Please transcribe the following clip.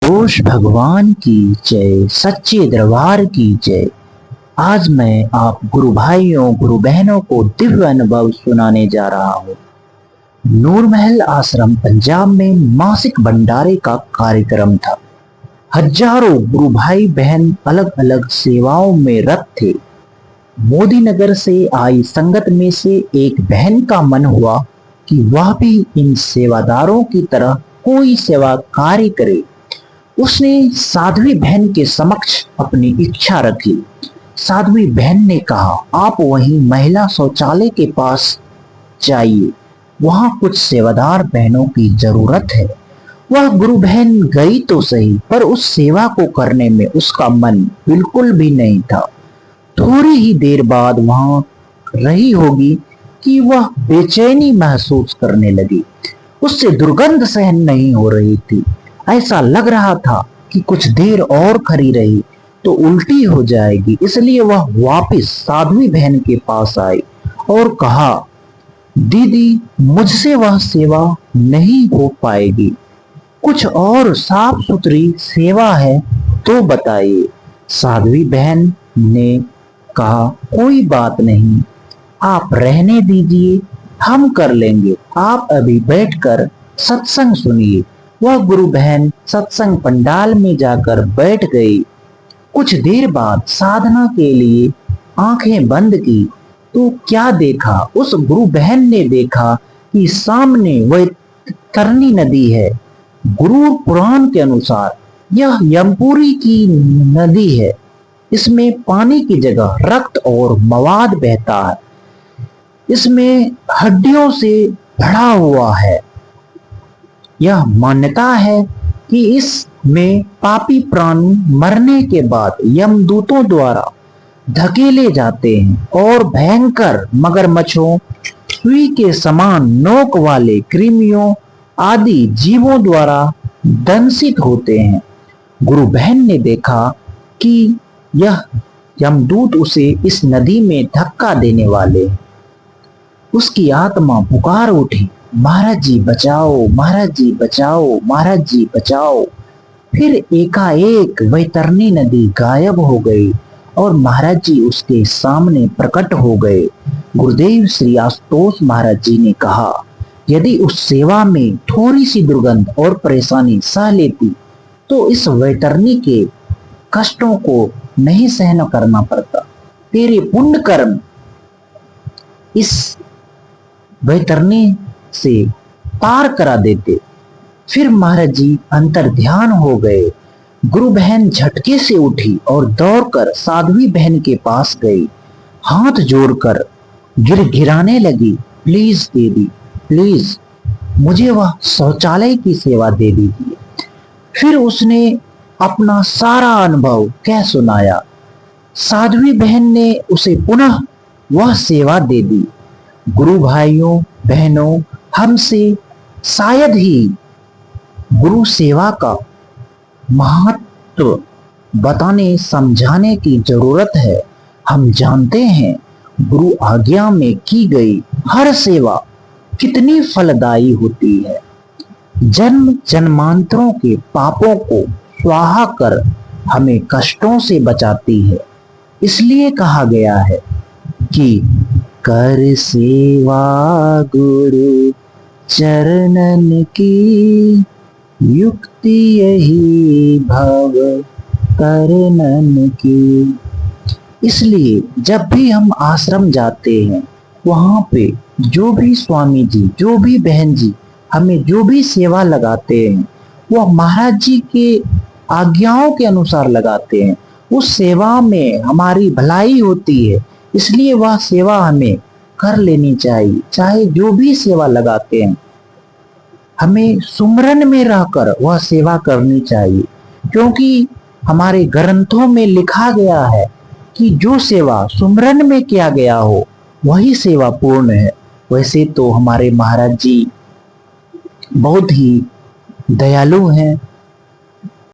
रोश भगवान की जय, सच्चे दरबार की जय। आज मैं आप गुरु भाइयों गुरु बहनों को दिव्य अनुभव सुनाने जा रहा हूँ। नूरमहल आश्रम पंजाब में मासिक भंडारे का कार्यक्रम था। हजारों गुरु भाई बहन अलग अलग सेवाओं में रत थे। मोदी नगर से आई संगत में से एक बहन का मन हुआ कि वह भी इन सेवादारों की तरह कोई सेवा कार्य करे। उसने साध्वी बहन के समक्ष अपनी इच्छा रखी। साध्वी बहन ने कहा, आप वहीं महिला शौचालय के पास जाइए, वहां कुछ सेवादार बहनों की जरूरत है। वह गुरु बहन गई तो सही, पर उस सेवा को करने में उसका मन बिल्कुल भी नहीं था। थोड़ी ही देर बाद वहां रही होगी कि वह बेचैनी महसूस करने लगी। उससे दुर्गंध सहन नहीं हो रही थी। ऐसा लग रहा था कि कुछ देर और खड़ी रही तो उल्टी हो जाएगी। इसलिए वह वापस साध्वी बहन के पास आई और कहा, दीदी, मुझसे वह सेवा नहीं हो पाएगी। कुछ और साफ सुथरी सेवा है तो बताइए। साध्वी बहन ने कहा, कोई बात नहीं, आप रहने दीजिए, हम कर लेंगे। आप अभी बैठकर सत्संग सुनिए। वह गुरु बहन सत्संग पंडाल में जाकर बैठ गई। कुछ देर बाद साधना के लिए आंखें बंद की तो क्या देखा। उस गुरु बहन ने देखा कि सामने वह तरनी नदी है। गुरु पुराण के अनुसार यह यमपुरी की नदी है। इसमें पानी की जगह रक्त और मवाद बहता है। इसमें हड्डियों से भरा हुआ है। यह मान्यता है कि इसमें पापी प्राणी मरने के बाद यमदूतों द्वारा धकेले जाते हैं और भयंकर मगरमच्छों, सुई के समान नोक वाले कृमियों आदि जीवों द्वारा दंशित होते हैं। गुरु बहन ने देखा कि यह यमदूत उसे इस नदी में धक्का देने वाले हैं। उसकी आत्मा पुकार उठी, महाराज जी बचाओ, महाराज जी बचाओ, महाराज जी बचाओ। फिर एकाएक वैतरणी नदी गायब हो गई और महाराज जी उसके सामने प्रकट हो गए। गुरुदेव श्री आशुतोष महाराज जी ने कहा, यदि उस सेवा में थोड़ी सी दुर्गंध और परेशानी सह लेती तो इस वैतरणी के कष्टों को नहीं सहन करना पड़ता। तेरे पुण्य कर्म इस वैतरणी से पार करा देते। फिर महाराज जी अंतर ध्यान हो गए। गुरु बहन झटके से उठी और दौड़कर साध्वी बहन के पास गई। हाथ जोड़कर गिड़गिड़ाने लगी, प्लीज दीदी, प्लीज मुझे वह शौचालय की सेवा दे दीजिए। फिर उसने अपना सारा अनुभव कह सुनाया। साध्वी बहन ने उसे पुनः वह सेवा दे दी। गुरु भाइयों बहनों, हमसे शायद ही गुरु सेवा का महत्व बताने समझाने की जरूरत है। हम जानते हैं गुरु आज्ञा में की गई हर सेवा कितनी फलदायी होती है। जन्म जन्मांतरों के पापों को स्वाहा कर हमें कष्टों से बचाती है। इसलिए कहा गया है कि कर सेवा गुरु चरणन की, युक्ति यही भव तरनन की। इसलिए जब भी हम आश्रम जाते हैं, वहां पे जो भी स्वामी जी, जो भी बहन जी हमें जो भी सेवा लगाते हैं, वह महाराज जी के आज्ञाओं के अनुसार लगाते हैं। उस सेवा में हमारी भलाई होती है, इसलिए वह सेवा हमें कर लेनी चाहिए। चाहे जो भी सेवा लगाते हैं, हमें सुमरन में रहकर वह सेवा करनी चाहिए, क्योंकि हमारे ग्रंथों में लिखा गया है कि जो सेवा सुमरन में किया गया हो वही सेवा पूर्ण है। वैसे तो हमारे महाराज जी बहुत ही दयालु हैं,